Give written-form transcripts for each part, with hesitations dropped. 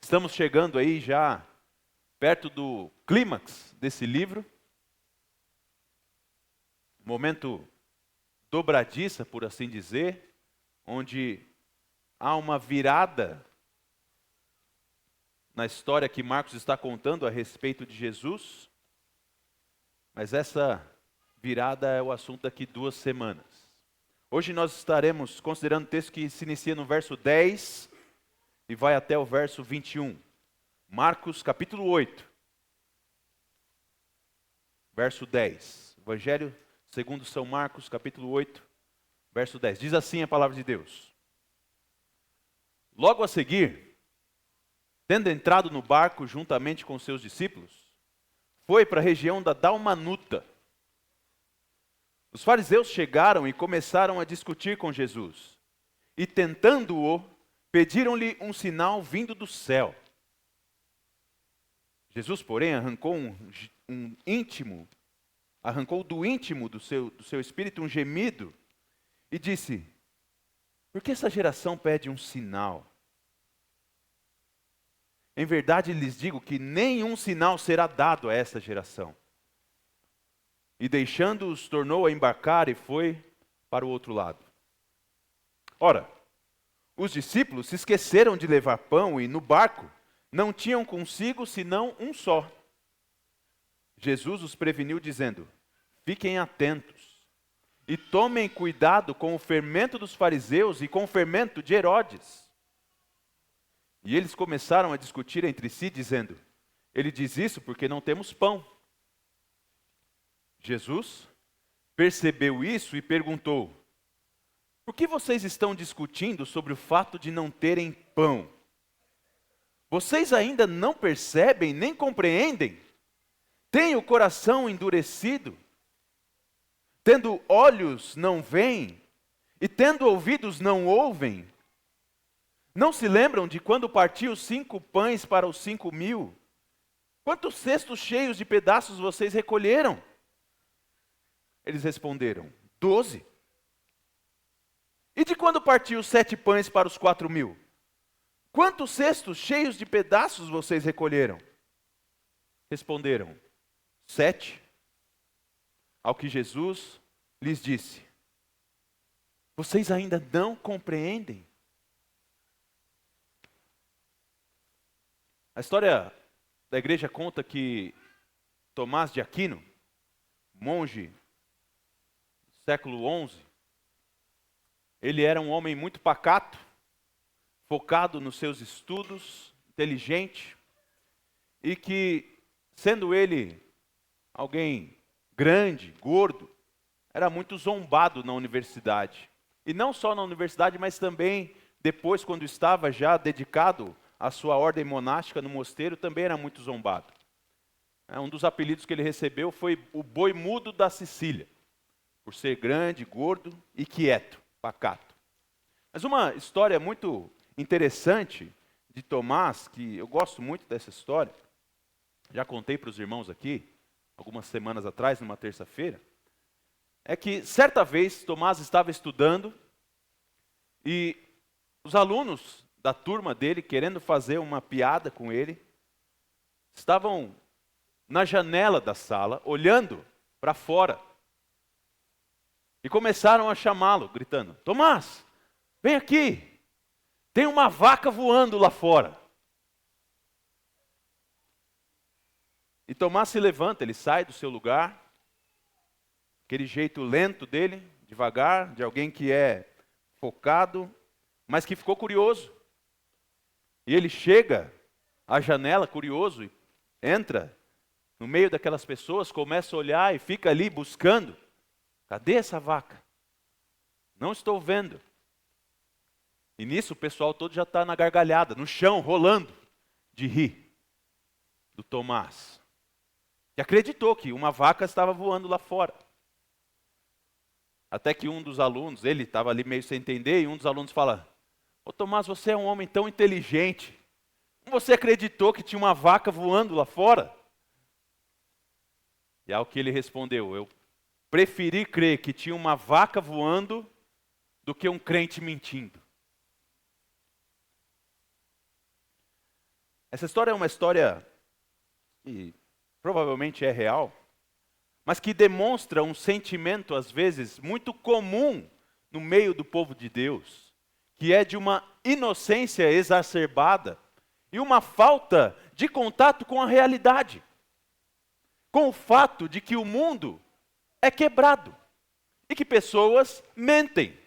Estamos chegando aí já perto do clímax desse livro. Momento dobradiça, por assim dizer, onde há uma virada na história que Marcos está contando a respeito de Jesus. Mas essa virada é o assunto daqui 2 semanas. Hoje nós estaremos considerando o texto que se inicia no verso 10 e vai até o verso 21. Marcos capítulo 8, verso 10. Evangelho segundo São Marcos, capítulo 8, verso 10. Diz assim a palavra de Deus. Logo a seguir, tendo entrado no barco juntamente com seus discípulos, foi para a região da Dalmanuta. Os fariseus chegaram e começaram a discutir com Jesus. E tentando-o, pediram-lhe um sinal vindo do céu. Jesus, porém, arrancou do íntimo do seu espírito um gemido e disse: por que essa geração pede um sinal? Em verdade lhes digo que nenhum sinal será dado a essa geração. E deixando-os, tornou a embarcar e foi para o outro lado. Ora, os discípulos se esqueceram de levar pão e no barco não tinham consigo senão um só. Jesus os preveniu dizendo: fiquem atentos e tomem cuidado com o fermento dos fariseus e com o fermento de Herodes. E eles começaram a discutir entre si, dizendo: ele diz isso porque não temos pão. Jesus percebeu isso e perguntou: por que vocês estão discutindo sobre o fato de não terem pão? Vocês ainda não percebem nem compreendem? Têm o coração endurecido? Tendo olhos não veem, e tendo ouvidos não ouvem? Não se lembram de quando parti os 5 pães para os 5.000? Quantos cestos cheios de pedaços vocês recolheram? Eles responderam: 12. E de quando partiu os 7 pães para os 4.000? Quantos cestos cheios de pedaços vocês recolheram? Responderam: 7. Ao que Jesus lhes disse: vocês ainda não compreendem? A história da igreja conta que Tomás de Aquino, monge do século XI, ele era um homem muito pacato, focado nos seus estudos, inteligente, e que, sendo ele alguém grande, gordo, era muito zombado na universidade. E não só na universidade, mas também depois, quando estava já dedicado à sua ordem monástica no mosteiro, também era muito zombado. Um dos apelidos que ele recebeu foi o boi mudo da Sicília, por ser grande, gordo e quieto, pacato. Mas uma história muito interessante de Tomás, que eu gosto muito dessa história, já contei para os irmãos aqui, algumas semanas atrás, numa terça-feira, é que certa vez Tomás estava estudando e os alunos da turma dele, querendo fazer uma piada com ele, estavam na janela da sala, olhando para fora, e começaram a chamá-lo, gritando: Tomás, vem aqui, tem uma vaca voando lá fora. E Tomás se levanta, ele sai do seu lugar, aquele jeito lento dele, devagar, de alguém que é focado, mas que ficou curioso. E ele chega à janela, curioso, e entra no meio daquelas pessoas, começa a olhar e fica ali buscando. Cadê essa vaca? Não estou vendo. E nisso o pessoal todo já está na gargalhada, no chão, rolando de rir do Tomás, que acreditou que uma vaca estava voando lá fora. Até que um dos alunos, ele estava ali meio sem entender, e um dos alunos fala: ô Tomás, você é um homem tão inteligente, como você acreditou que tinha uma vaca voando lá fora? E ao que ele respondeu: eu preferi crer que tinha uma vaca voando do que um crente mentindo. Essa história é uma história que provavelmente é real, mas que demonstra um sentimento, às vezes, muito comum no meio do povo de Deus, que é de uma inocência exacerbada e uma falta de contato com a realidade, com o fato de que o mundo é quebrado e que pessoas mentem.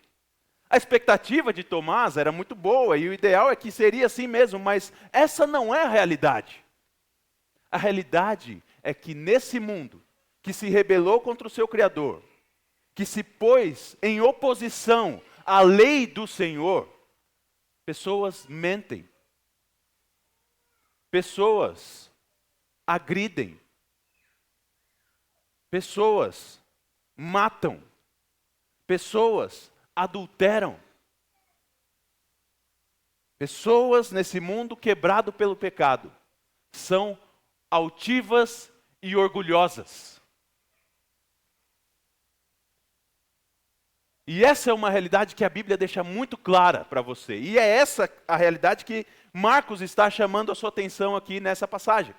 A expectativa de Tomás era muito boa e o ideal é que seria assim mesmo, mas essa não é a realidade. A realidade é que nesse mundo que se rebelou contra o seu Criador, que se pôs em oposição à lei do Senhor, pessoas mentem, pessoas agridem, pessoas matam, pessoas adulteram. Pessoas nesse mundo quebrado pelo pecado são altivas e orgulhosas. E essa é uma realidade que a Bíblia deixa muito clara para você. E é essa a realidade que Marcos está chamando a sua atenção aqui nessa passagem.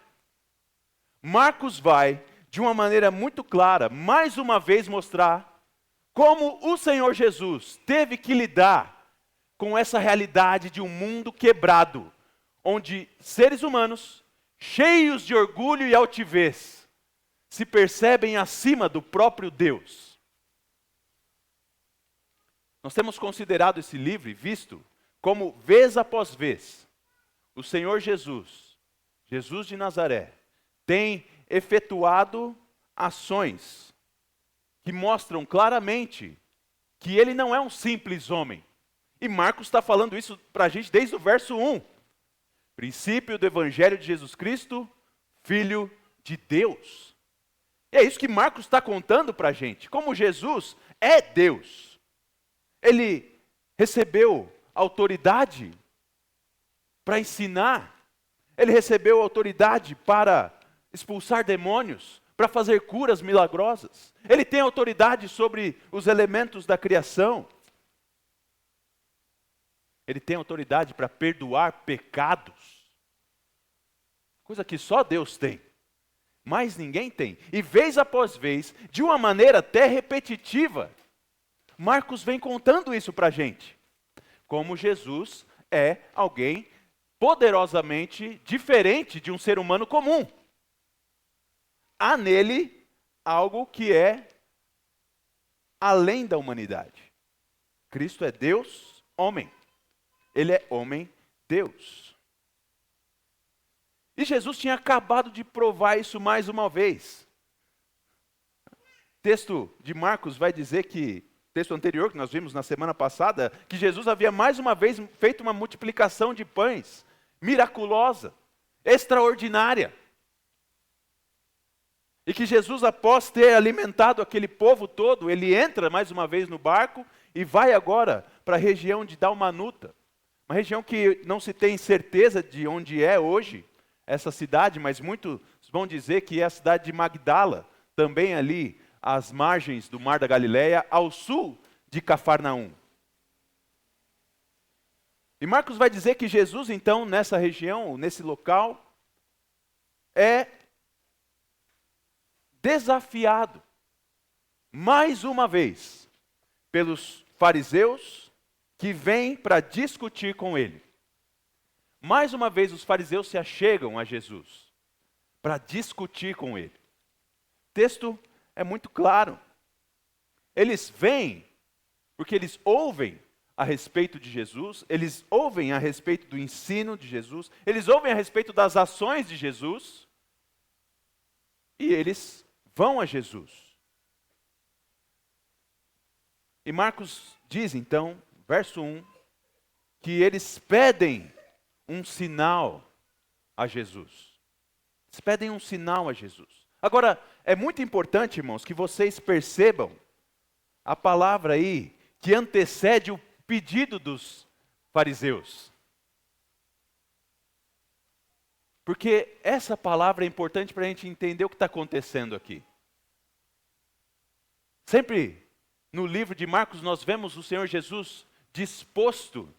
Marcos vai, de uma maneira muito clara, mais uma vez mostrar como o Senhor Jesus teve que lidar com essa realidade de um mundo quebrado, onde seres humanos, cheios de orgulho e altivez, se percebem acima do próprio Deus. Nós temos considerado esse livro e visto como, vez após vez, o Senhor Jesus, Jesus de Nazaré, tem efetuado ações que mostram claramente que ele não é um simples homem. E Marcos está falando isso para a gente desde o verso 1. Princípio do Evangelho de Jesus Cristo, Filho de Deus. E é isso que Marcos está contando para a gente, como Jesus é Deus. Ele recebeu autoridade para ensinar, ele recebeu autoridade para expulsar demônios, para fazer curas milagrosas. Ele tem autoridade sobre os elementos da criação. Ele tem autoridade para perdoar pecados, coisa que só Deus tem, mas ninguém tem. E vez após vez, de uma maneira até repetitiva, Marcos vem contando isso para a gente. Como Jesus é alguém poderosamente diferente de um ser humano comum. Há nele algo que é além da humanidade. Cristo é Deus, homem. Ele é homem, Deus. E Jesus tinha acabado de provar isso mais uma vez. O texto de Marcos vai dizer que, texto anterior que nós vimos na semana passada, que Jesus havia mais uma vez feito uma multiplicação de pães, miraculosa, extraordinária. E que Jesus, após ter alimentado aquele povo todo, ele entra mais uma vez no barco e vai agora para a região de Dalmanuta. Uma região que não se tem certeza de onde é hoje essa cidade, mas muitos vão dizer que é a cidade de Magdala, também ali às margens do Mar da Galileia, ao sul de Cafarnaum. E Marcos vai dizer que Jesus, então, nessa região, nesse local, é desafiado, mais uma vez, pelos fariseus que vêm para discutir com ele. Mais uma vez, os fariseus se achegam a Jesus para discutir com ele. O texto é muito claro. Eles vêm porque eles ouvem a respeito de Jesus, eles ouvem a respeito do ensino de Jesus, eles ouvem a respeito das ações de Jesus, e eles vão a Jesus. E Marcos diz então, verso 1, que eles pedem um sinal a Jesus. Eles pedem um sinal a Jesus. Agora, é muito importante, irmãos, que vocês percebam a palavra aí que antecede o pedido dos fariseus. Porque essa palavra é importante para a gente entender o que está acontecendo aqui. Sempre no livro de Marcos nós vemos o Senhor Jesus disposto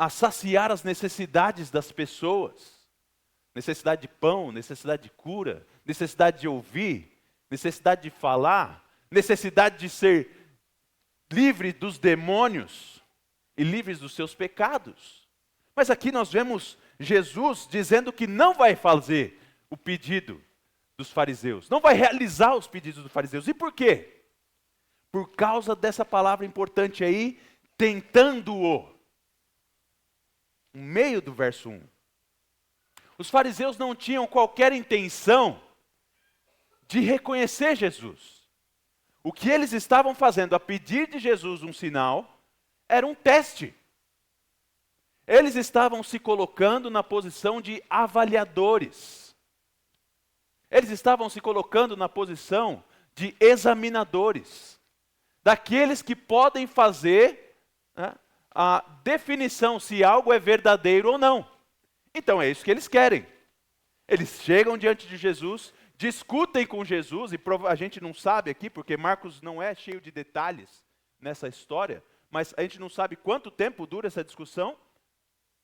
a saciar as necessidades das pessoas. Necessidade de pão, necessidade de cura, necessidade de ouvir, necessidade de falar, necessidade de ser livre dos demônios e livres dos seus pecados. Mas aqui nós vemos Jesus dizendo que não vai fazer o pedido dos fariseus, não vai realizar os pedidos dos fariseus. E por quê? Por causa dessa palavra importante aí, tentando-o. No meio do verso 1. Os fariseus não tinham qualquer intenção de reconhecer Jesus. O que eles estavam fazendo a pedir de Jesus um sinal era um teste. Eles estavam se colocando na posição de avaliadores. Eles estavam se colocando na posição de examinadores. Daqueles que podem fazer, né, a definição se algo é verdadeiro ou não. Então é isso que eles querem. Eles chegam diante de Jesus, discutem com Jesus, e a gente não sabe aqui, porque Marcos não é cheio de detalhes nessa história, mas a gente não sabe quanto tempo dura essa discussão,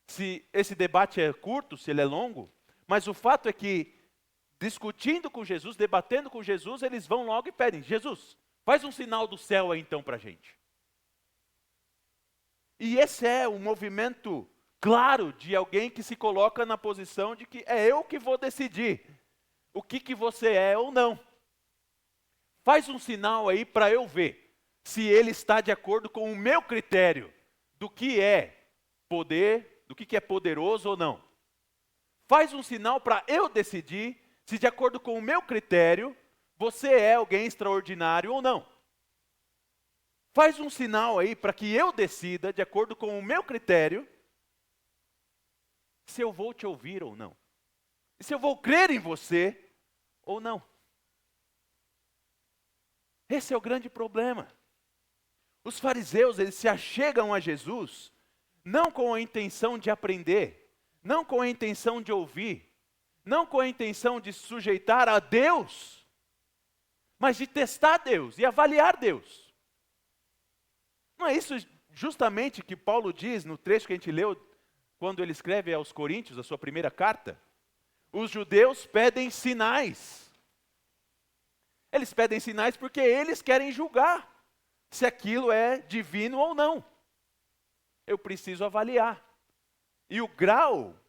se esse debate é curto, se ele é longo, mas o fato é que, discutindo com Jesus, debatendo com Jesus, eles vão logo e pedem: Jesus, faz um sinal do céu aí então para a gente. E esse é o movimento claro de alguém que se coloca na posição de que é eu que vou decidir o que você é ou não. Faz um sinal aí para eu ver se ele está de acordo com o meu critério do que é poder, do que é poderoso ou não. Faz um sinal para eu decidir se de acordo com o meu critério você é alguém extraordinário ou não. Faz um sinal aí para que eu decida, de acordo com o meu critério, se eu vou te ouvir ou não. E se eu vou crer em você ou não. Esse é o grande problema. Os fariseus, eles se achegam a Jesus, não com a intenção de aprender, não com a intenção de ouvir, não com a intenção de sujeitar a Deus, mas de testar Deus e avaliar Deus. Não é isso justamente que Paulo diz no trecho que a gente leu, quando ele escreve aos Coríntios, a sua primeira carta? Os judeus pedem sinais. Eles pedem sinais porque eles querem julgar se aquilo é divino ou não. Eu preciso avaliar. E o grau,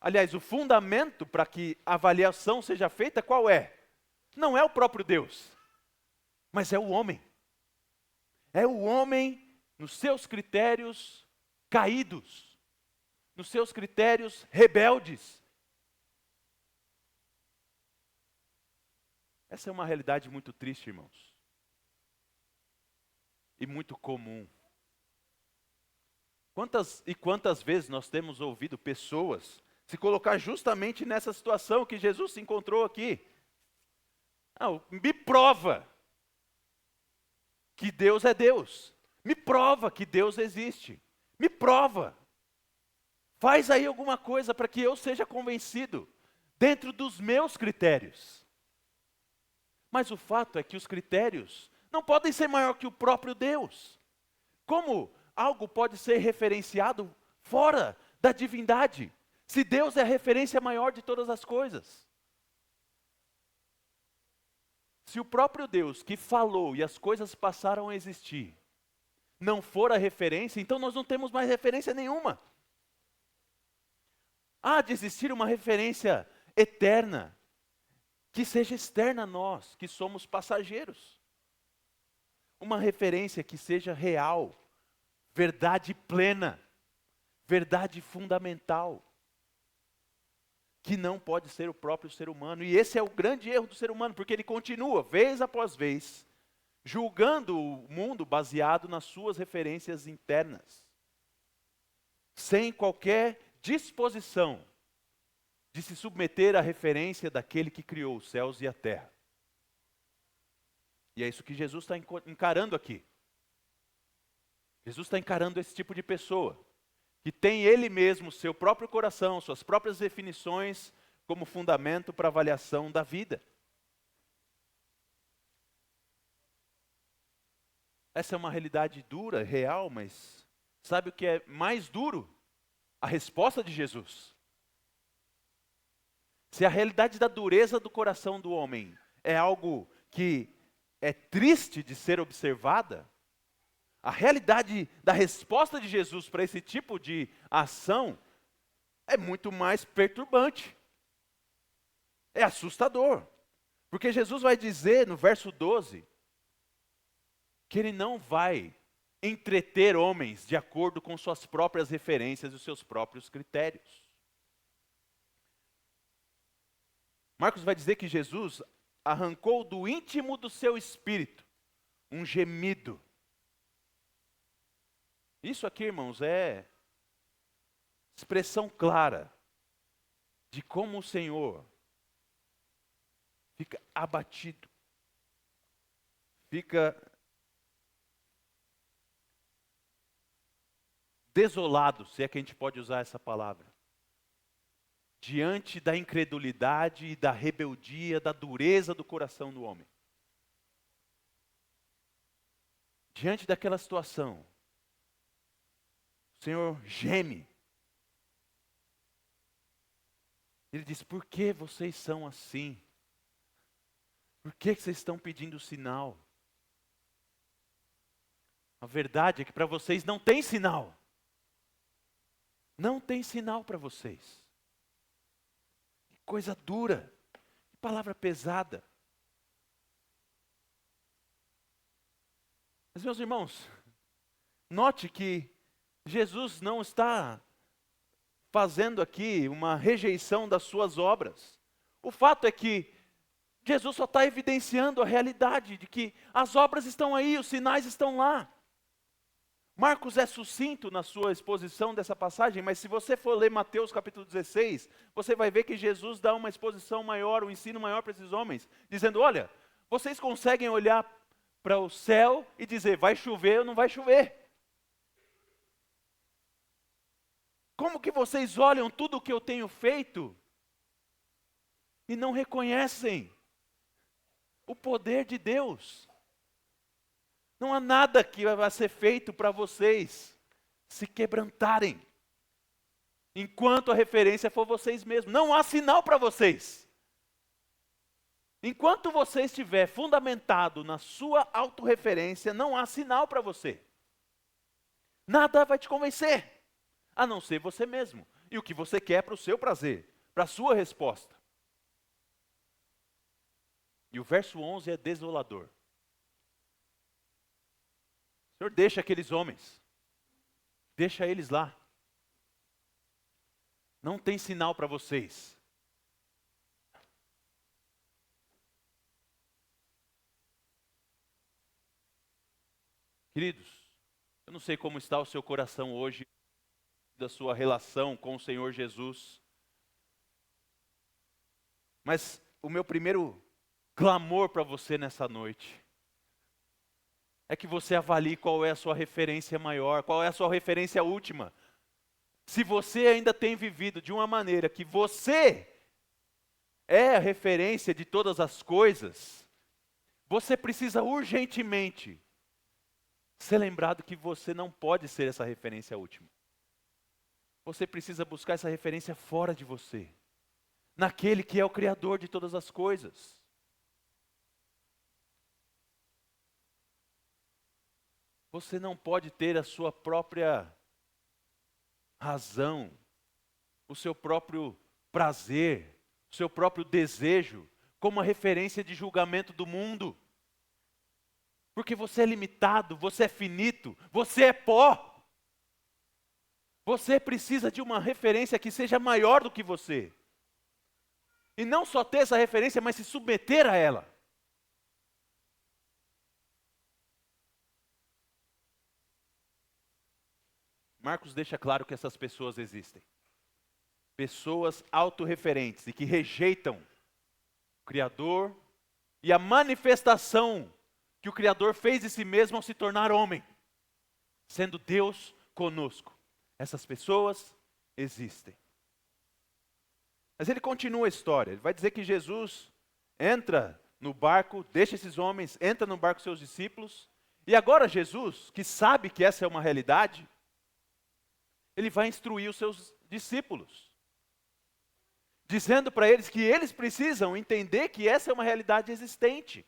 aliás, o fundamento para que a avaliação seja feita, qual é? Não é o próprio Deus, mas é o homem. É o homem nos seus critérios caídos, nos seus critérios rebeldes. Essa é uma realidade muito triste, irmãos. E muito comum. Quantas vezes nós temos ouvido pessoas se colocar justamente nessa situação que Jesus se encontrou aqui? Me prova que Deus é Deus. Me prova que Deus existe. Me prova. Faz aí alguma coisa para que eu seja convencido dentro dos meus critérios. Mas o fato é que os critérios não podem ser maior que o próprio Deus. Como algo pode ser referenciado fora da divindade, se Deus é a referência maior de todas as coisas? Se o próprio Deus que falou e as coisas passaram a existir, não for a referência, então nós não temos mais referência nenhuma. Há de existir uma referência eterna, que seja externa a nós, que somos passageiros. Uma referência que seja real, verdade plena, verdade fundamental, que não pode ser o próprio ser humano. E esse é o grande erro do ser humano, porque ele continua, vez após vez, julgando o mundo baseado nas suas referências internas, sem qualquer disposição de se submeter à referência daquele que criou os céus e a terra. E é isso que Jesus está encarando aqui. Jesus está encarando esse tipo de pessoa, que tem ele mesmo, seu próprio coração, suas próprias definições como fundamento para a avaliação da vida. Essa é uma realidade dura, real, mas Sabe o que é mais duro? A resposta de Jesus. Se a realidade da dureza do coração do homem é algo que é triste de ser observada, a realidade da resposta de Jesus para esse tipo de ação é muito mais perturbante. É assustador. Porque Jesus vai dizer no verso 12 que ele não vai entreter homens de acordo com suas próprias referências e os seus próprios critérios. Marcos vai dizer que Jesus arrancou do íntimo do seu espírito um gemido. Isso aqui, irmãos, é expressão clara de como o Senhor fica abatido, fica desolado, se é que a gente pode usar essa palavra, diante da incredulidade e da rebeldia, da dureza do coração do homem. Diante daquela situação, o Senhor geme. Ele diz: por que vocês são assim? Por que vocês estão pedindo sinal? A verdade é que para vocês não tem sinal. Não tem sinal para vocês. Que coisa dura, que palavra pesada. Mas, meus irmãos, note que Jesus não está fazendo aqui uma rejeição das suas obras. O fato é que Jesus só está evidenciando a realidade de que as obras estão aí, os sinais estão lá. Marcos é sucinto na sua exposição dessa passagem, mas se você for ler Mateus capítulo 16, você vai ver que Jesus dá uma exposição maior, um ensino maior para esses homens, dizendo: olha, vocês conseguem olhar para o céu e dizer, vai chover ou não vai chover? Como que vocês olham tudo o que eu tenho feito e não reconhecem o poder de Deus? Não há nada que vai ser feito para vocês se quebrantarem, enquanto a referência for vocês mesmos. Não há sinal para vocês. Enquanto você estiver fundamentado na sua autorreferência, não há sinal para você. Nada vai te convencer, a não ser você mesmo. E o que você quer para o seu prazer, para a sua resposta. E o verso 11 é desolador. O Senhor deixa aqueles homens, deixa eles lá. Não tem sinal para vocês. Queridos, eu não sei como está o seu coração hoje, da sua relação com o Senhor Jesus. Mas o meu primeiro clamor para você nessa noite é que você avalie qual é a sua referência maior, qual é a sua referência última. Se você ainda tem vivido de uma maneira que você é a referência de todas as coisas, você precisa urgentemente ser lembrado que você não pode ser essa referência última. Você precisa buscar essa referência fora de você, naquele que é o Criador de todas as coisas. Você não pode ter a sua própria razão, o seu próprio prazer, o seu próprio desejo, como a referência de julgamento do mundo. Porque você é limitado, você é finito, você é pó. Você precisa de uma referência que seja maior do que você. E não só ter essa referência, mas se submeter a ela. Marcos deixa claro que essas pessoas existem. Pessoas autorreferentes e que rejeitam o Criador e a manifestação que o Criador fez de si mesmo ao se tornar homem, sendo Deus conosco. Essas pessoas existem. Mas ele continua a história. Ele vai dizer que Jesus entra no barco, deixa esses homens, entra no barco com seus discípulos. E agora Jesus, que sabe que essa é uma realidade, ele vai instruir os seus discípulos, dizendo para eles que eles precisam entender que essa é uma realidade existente,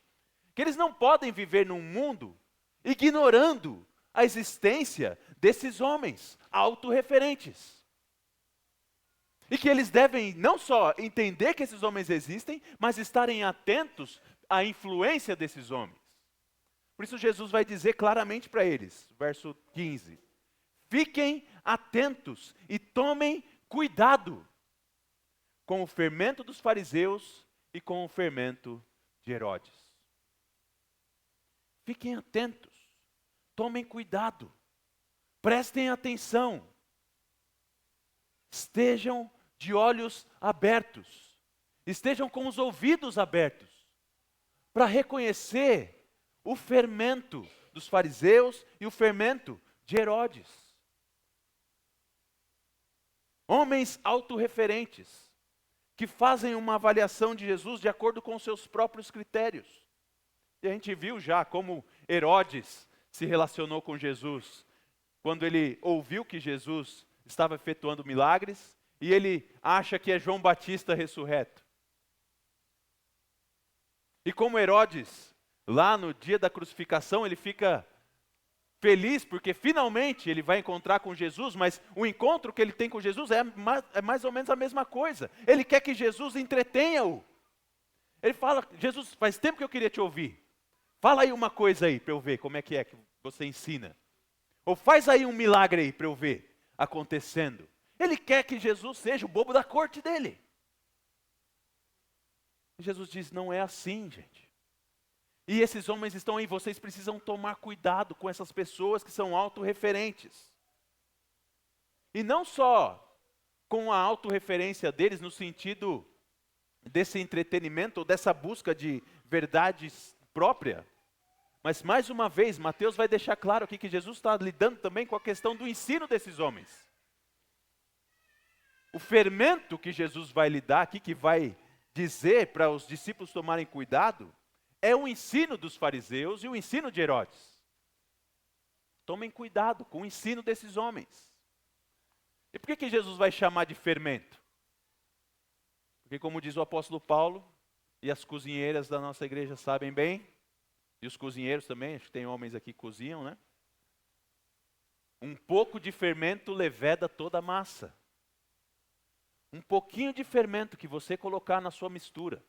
que eles não podem viver num mundo ignorando a existência desses homens autorreferentes. E que eles devem não só entender que esses homens existem, mas estarem atentos à influência desses homens. Por isso Jesus vai dizer claramente para eles, verso 15: fiquem atentos e tomem cuidado com o fermento dos fariseus e com o fermento de Herodes. Fiquem atentos, tomem cuidado, prestem atenção, estejam de olhos abertos, estejam com os ouvidos abertos, para reconhecer o fermento dos fariseus e o fermento de Herodes. Homens autorreferentes, que fazem uma avaliação de Jesus de acordo com seus próprios critérios. E a gente viu já como Herodes se relacionou com Jesus, quando ele ouviu que Jesus estava efetuando milagres, e ele acha que é João Batista ressurreto. E como Herodes, lá no dia da crucificação, ele fica feliz porque finalmente ele vai encontrar com Jesus, mas o encontro que ele tem com Jesus é mais ou menos a mesma coisa. Ele quer que Jesus entretenha-o. Ele fala: Jesus, faz tempo que eu queria te ouvir. Fala aí uma coisa aí para eu ver como é que você ensina. Ou faz aí um milagre aí para eu ver acontecendo. Ele quer que Jesus seja o bobo da corte dele. E Jesus diz: não é assim, gente. E esses homens estão aí, vocês precisam tomar cuidado com essas pessoas que são autorreferentes. E não só com a autorreferência deles no sentido desse entretenimento ou dessa busca de verdades própria, mas mais uma vez, Mateus vai deixar claro aqui que Jesus está lidando também com a questão do ensino desses homens. O fermento que Jesus vai lidar aqui, que vai dizer para os discípulos tomarem cuidado, é o ensino dos fariseus e o ensino de Herodes. Tomem cuidado com o ensino desses homens. E por que Jesus vai chamar de fermento? Porque, como diz o apóstolo Paulo, e as cozinheiras da nossa igreja sabem bem, e os cozinheiros também, acho que tem homens aqui que cozinham, né? Um pouco de fermento leveda toda a massa. Um pouquinho de fermento que você colocar na sua mistura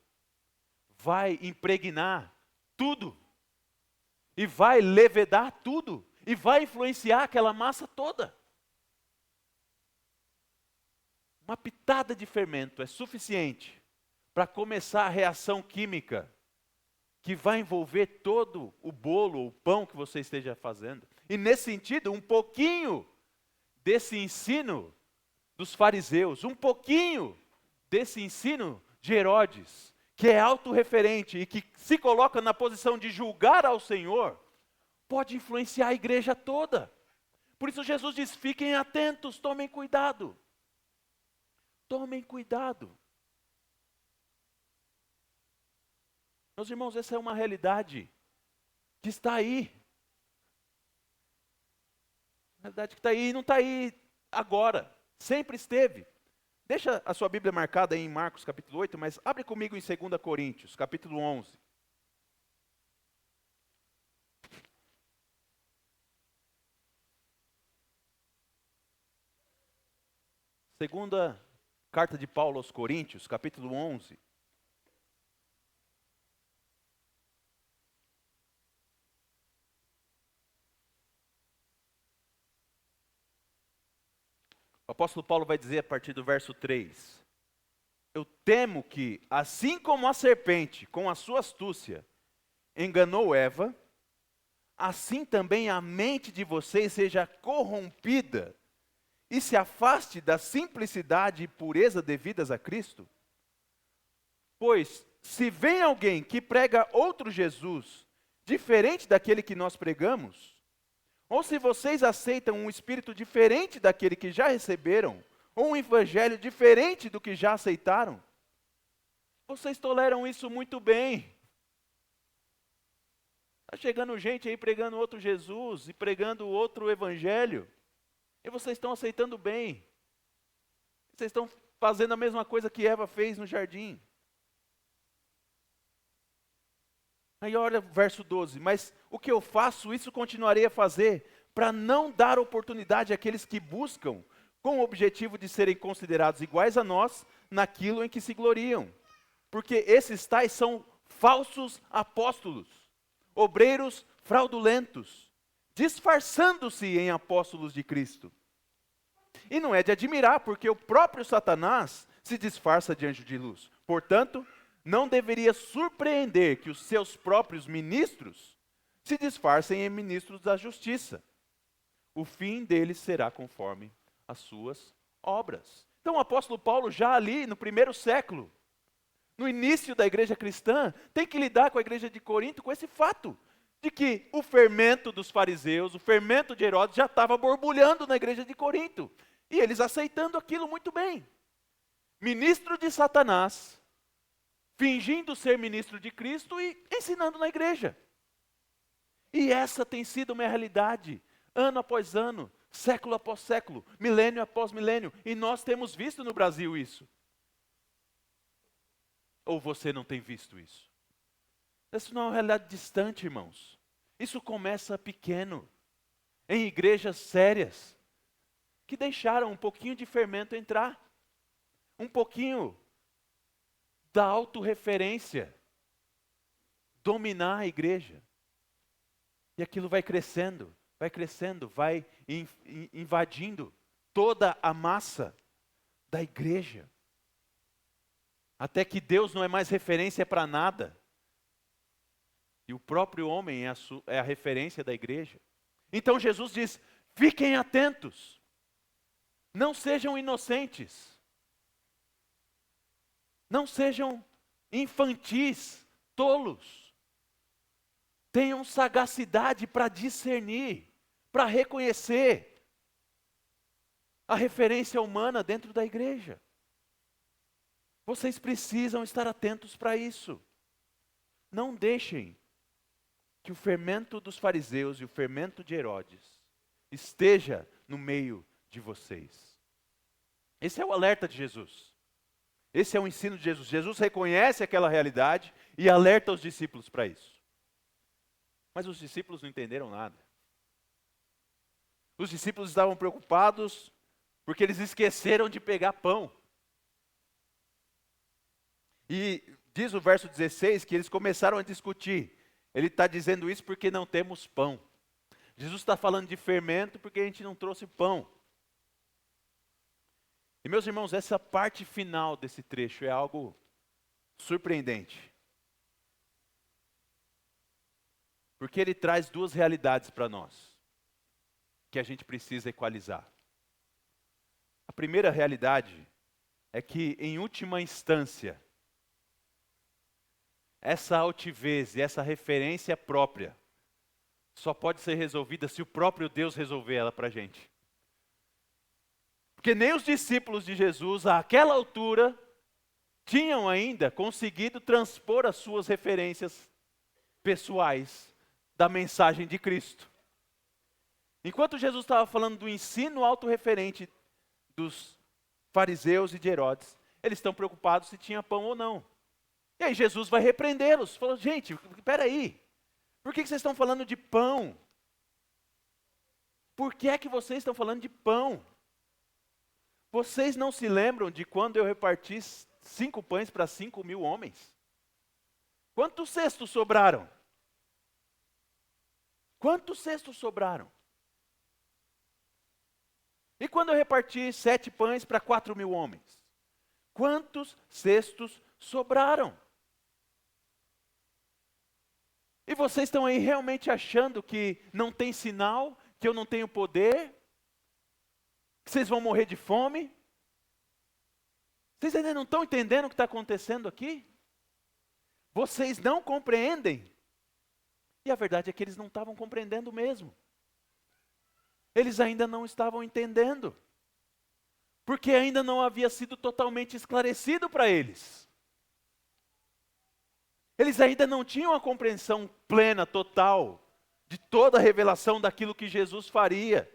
vai impregnar tudo, e vai levedar tudo, e vai influenciar aquela massa toda. Uma pitada de fermento é suficiente para começar a reação química que vai envolver todo o bolo ou o pão que você esteja fazendo. E nesse sentido, um pouquinho desse ensino dos fariseus, um pouquinho desse ensino de Herodes, que é autorreferente e que se coloca na posição de julgar ao Senhor, pode influenciar a igreja toda. Por isso Jesus diz: fiquem atentos, tomem cuidado. Tomem cuidado. Meus irmãos, essa é uma realidade que está aí. Uma realidade que está aí e não está aí agora. Sempre esteve. Deixa a sua Bíblia marcada aí em Marcos capítulo 8, mas abre comigo em 2 Coríntios, capítulo 11. Segunda carta de Paulo aos Coríntios, capítulo 11. O apóstolo Paulo vai dizer a partir do verso 3: eu temo que, assim como a serpente, com a sua astúcia, enganou Eva, assim também a mente de vocês seja corrompida e se afaste da simplicidade e pureza devidas a Cristo. Pois, se vem alguém que prega outro Jesus, diferente daquele que nós pregamos, ou se vocês aceitam um espírito diferente daquele que já receberam, ou um evangelho diferente do que já aceitaram, vocês toleram isso muito bem. Está chegando gente aí pregando outro Jesus e pregando outro evangelho. E vocês estão aceitando bem. Vocês estão fazendo a mesma coisa que Eva fez no jardim. Aí olha o verso 12. Mas o que eu faço, isso continuarei a fazer, para não dar oportunidade àqueles que buscam, com o objetivo de serem considerados iguais a nós, naquilo em que se gloriam. Porque esses tais são falsos apóstolos, obreiros fraudulentos, disfarçando-se em apóstolos de Cristo. E não é de admirar, porque o próprio Satanás se disfarça de anjo de luz. Portanto, não deveria surpreender que os seus próprios ministros se disfarcem em ministros da justiça. O fim deles será conforme as suas obras. Então o apóstolo Paulo, já ali no primeiro século, no início da igreja cristã, tem que lidar com a igreja de Corinto com esse fato, de que o fermento dos fariseus, o fermento de Herodes já estava borbulhando na igreja de Corinto. E eles aceitando aquilo muito bem. Ministro de Satanás, fingindo ser ministro de Cristo e ensinando na igreja. E essa tem sido uma realidade, ano após ano, século após século, milênio após milênio. E nós temos visto no Brasil isso. Ou você não tem visto isso? Isso não é uma realidade distante, irmãos. Isso começa pequeno, em igrejas sérias, que deixaram um pouquinho de fermento entrar, um pouquinho da autorreferência dominar a igreja. E aquilo vai crescendo, vai invadindo toda a massa da igreja. Até que Deus não é mais referência para nada. E o próprio homem é a referência da igreja. Então Jesus diz, fiquem atentos. Não sejam inocentes. Não sejam infantis, tolos. Tenham sagacidade para discernir, para reconhecer a referência humana dentro da igreja. Vocês precisam estar atentos para isso. Não deixem que o fermento dos fariseus e o fermento de Herodes esteja no meio de vocês. Esse é o alerta de Jesus. Esse é o ensino de Jesus. Jesus reconhece aquela realidade e alerta os discípulos para isso. Mas os discípulos não entenderam nada. Os discípulos estavam preocupados porque eles esqueceram de pegar pão. E diz o verso 16 que eles começaram a discutir. Ele está dizendo isso porque não temos pão. Jesus está falando de fermento porque a gente não trouxe pão. E meus irmãos, essa parte final desse trecho é algo surpreendente. Porque ele traz duas realidades para nós, que a gente precisa equalizar. A primeira realidade é que, em última instância, essa altivez e essa referência própria só pode ser resolvida se o próprio Deus resolver ela para a gente. Porque nem os discípulos de Jesus, àquela altura, tinham ainda conseguido transpor as suas referências pessoais da mensagem de Cristo. Enquanto Jesus estava falando do ensino autorreferente dos fariseus e de Herodes, eles estão preocupados se tinha pão ou não. E aí Jesus vai repreendê-los. Falou, gente, espera aí. Por que vocês estão falando de pão? Por que é que vocês estão falando de pão? Vocês não se lembram de quando eu reparti 5 pães para 5.000 homens? Quantos cestos sobraram? Quantos cestos sobraram? E quando eu reparti 7 pães para 4.000 homens? Quantos cestos sobraram? E vocês estão aí realmente achando que não tem sinal, que eu não tenho poder, que vocês vão morrer de fome? Vocês ainda não estão entendendo o que está acontecendo aqui? Vocês não compreendem? E a verdade é que eles não estavam compreendendo mesmo. Eles ainda não estavam entendendo. Porque ainda não havia sido totalmente esclarecido para eles. Eles ainda não tinham a compreensão plena, total, de toda a revelação daquilo que Jesus faria.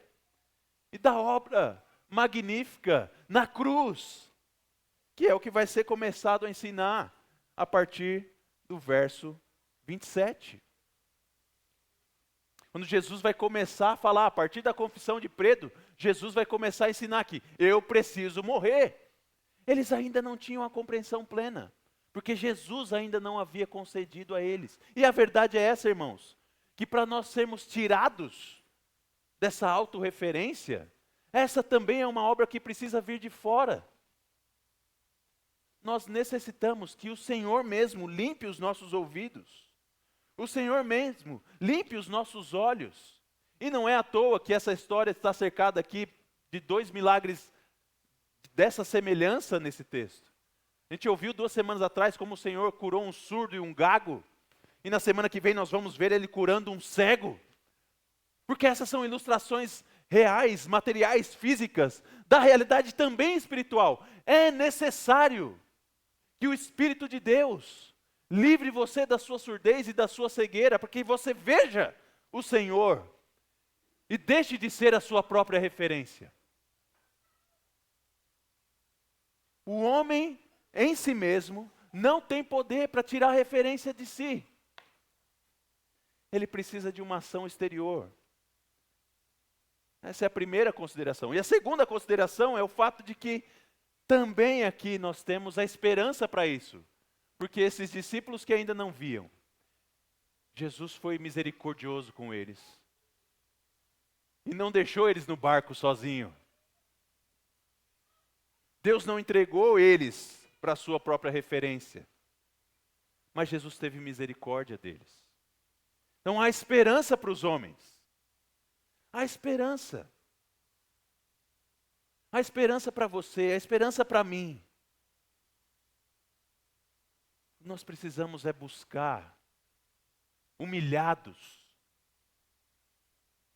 e da obra magnífica na cruz, que é o que vai ser começado a ensinar a partir do verso 27. Quando Jesus vai começar a falar, a partir da confissão de Pedro, Jesus vai começar a ensinar que eu preciso morrer. Eles ainda não tinham a compreensão plena, porque Jesus ainda não havia concedido a eles. E a verdade é essa, irmãos, que para nós sermos tirados dessa autorreferência, essa também é uma obra que precisa vir de fora. Nós necessitamos que o Senhor mesmo limpe os nossos ouvidos. O Senhor mesmo limpe os nossos olhos. E não é à toa que essa história está cercada aqui de 2 milagres dessa semelhança nesse texto. A gente ouviu 2 semanas atrás como o Senhor curou um surdo e um gago. E na semana que vem nós vamos ver Ele curando um cego. Porque essas são ilustrações reais, materiais, físicas, da realidade também espiritual. É necessário que o Espírito de Deus livre você da sua surdez e da sua cegueira, para que você veja o Senhor e deixe de ser a sua própria referência. O homem em si mesmo não tem poder para tirar a referência de si. Ele precisa de uma ação exterior. Essa é a primeira consideração. E a segunda consideração é o fato de que também aqui nós temos a esperança para isso. Porque esses discípulos que ainda não viam, Jesus foi misericordioso com eles. E não deixou eles no barco sozinho. Deus não entregou eles para a sua própria referência. Mas Jesus teve misericórdia deles. Então há esperança para os homens. Há esperança. Há esperança para você, há esperança para mim. Nós precisamos é buscar, humilhados,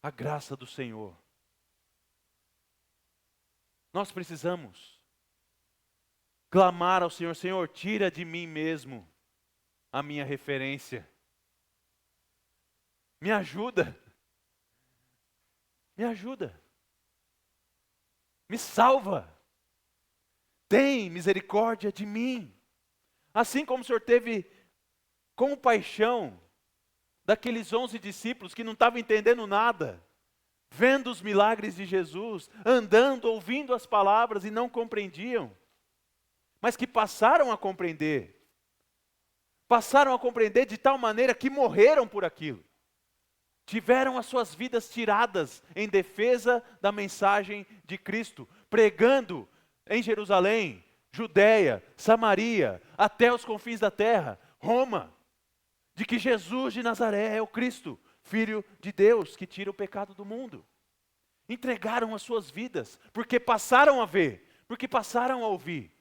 a graça do Senhor. Nós precisamos clamar ao Senhor: Senhor, tira de mim mesmo a minha referência. Me ajuda. Me ajuda. Me salva. Tem misericórdia de mim. Assim como o Senhor teve compaixão daqueles 11 discípulos que não estavam entendendo nada, vendo os milagres de Jesus, andando, ouvindo as palavras e não compreendiam, mas que passaram a compreender. Passaram a compreender de tal maneira que morreram por aquilo. Tiveram as suas vidas tiradas em defesa da mensagem de Cristo, pregando em Jerusalém, Judeia, Samaria, até os confins da terra, Roma, de que Jesus de Nazaré é o Cristo, Filho de Deus, que tira o pecado do mundo. Entregaram as suas vidas, porque passaram a ver, porque passaram a ouvir.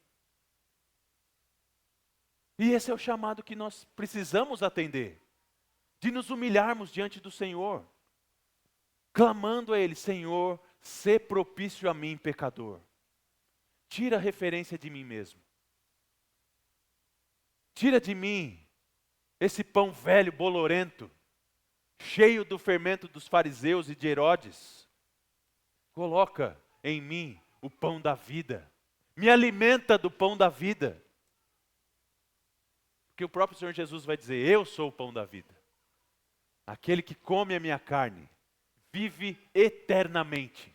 E esse é o chamado que nós precisamos atender. De nos humilharmos diante do Senhor, clamando a Ele: Senhor, sê propício a mim, pecador. Tira a referência de mim mesmo. Tira de mim esse pão velho, bolorento, cheio do fermento dos fariseus e de Herodes. Coloca em mim o pão da vida. Me alimenta do pão da vida. Porque o próprio Senhor Jesus vai dizer: eu sou o pão da vida. Aquele que come a minha carne vive eternamente.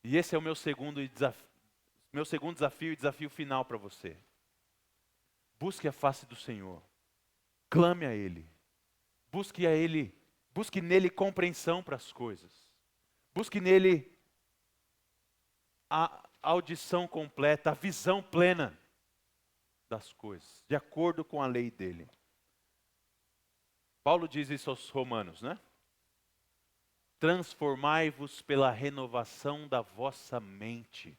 E esse é o meu segundo desafio e desafio final para você. Busque a face do Senhor. Clame a Ele. Busque a Ele. Busque nele compreensão para as coisas. Busque nele a audição completa, a visão plena das coisas, de acordo com a lei dele. Paulo diz isso aos Romanos, né? Transformai-vos pela renovação da vossa mente.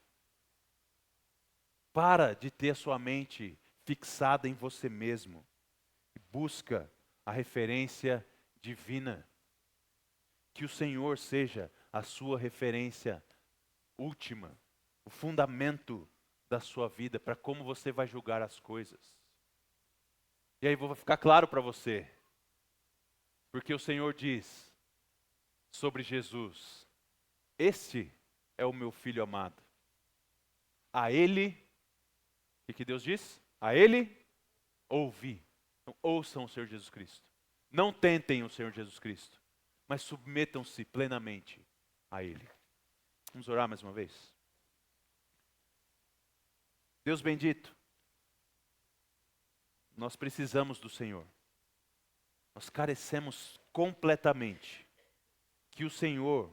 Para de ter a sua mente fixada em você mesmo. Busca a referência divina. Que o Senhor seja a sua referência última, o fundamento da sua vida, para como você vai julgar as coisas. E aí vou ficar claro para você. Porque o Senhor diz sobre Jesus: Este é o meu filho amado. A ele, o que Deus diz? A ele ouvi. Então, ouçam o Senhor Jesus Cristo. Não tentem o Senhor Jesus Cristo, mas submetam-se plenamente a Ele. Vamos orar mais uma vez? Deus bendito, nós precisamos do Senhor. Nós carecemos completamente que o Senhor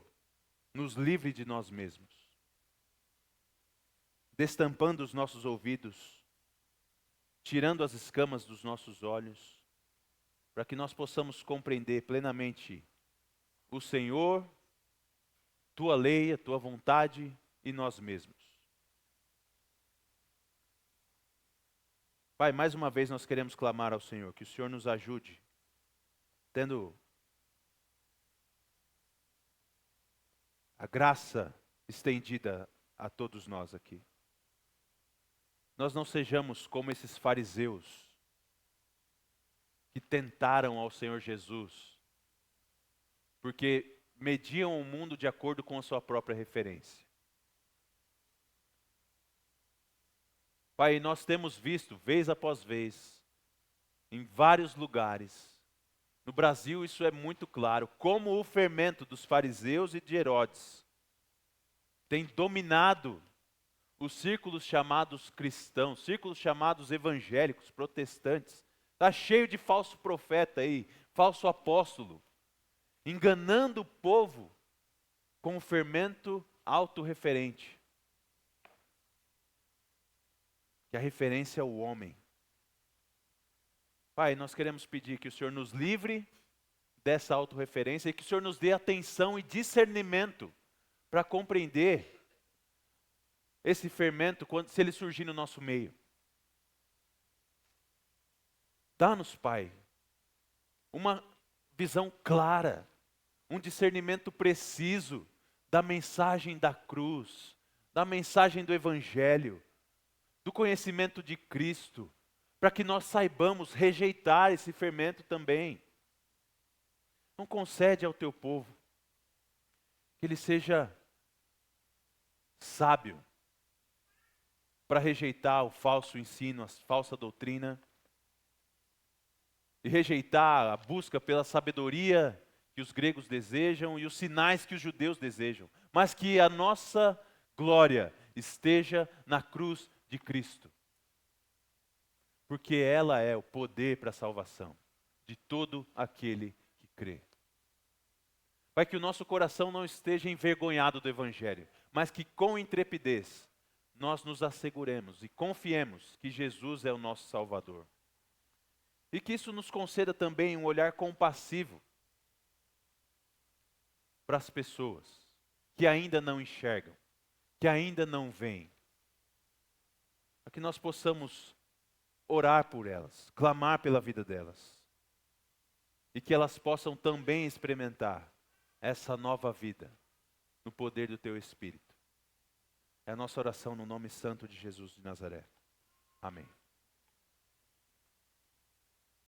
nos livre de nós mesmos, destampando os nossos ouvidos, tirando as escamas dos nossos olhos, para que nós possamos compreender plenamente o Senhor, Tua lei, a Tua vontade e nós mesmos. Pai, mais uma vez nós queremos clamar ao Senhor, que o Senhor nos ajude, tendo a graça estendida a todos nós aqui. Nós não sejamos como esses fariseus que tentaram ao Senhor Jesus, porque mediam o mundo de acordo com a sua própria referência. Pai, nós temos visto, vez após vez, em vários lugares, no Brasil isso é muito claro, como o fermento dos fariseus e de Herodes tem dominado os círculos chamados cristãos, círculos chamados evangélicos, protestantes. Está cheio de falso profeta aí, falso apóstolo, enganando o povo com o fermento autorreferente, que a referência é o homem. Pai, nós queremos pedir que o Senhor nos livre dessa autorreferência e que o Senhor nos dê atenção e discernimento para compreender esse fermento se ele surgir no nosso meio. Dá-nos, Pai, uma visão clara, um discernimento preciso da mensagem da cruz, da mensagem do Evangelho, do conhecimento de Cristo, para que nós saibamos rejeitar esse fermento também. Não concede ao teu povo que ele seja sábio para rejeitar o falso ensino, a falsa doutrina, e rejeitar a busca pela sabedoria que os gregos desejam e os sinais que os judeus desejam, mas que a nossa glória esteja na cruz de Cristo, porque ela é o poder para a salvação de todo aquele que crê. Pai, que o nosso coração não esteja envergonhado do Evangelho, mas que com intrepidez nós nos asseguremos e confiemos que Jesus é o nosso Salvador. E que isso nos conceda também um olhar compassivo para as pessoas que ainda não enxergam, que ainda não veem. Para que nós possamos orar por elas, clamar pela vida delas. E que elas possam também experimentar essa nova vida no poder do Teu Espírito. É a nossa oração no nome santo de Jesus de Nazaré. Amém.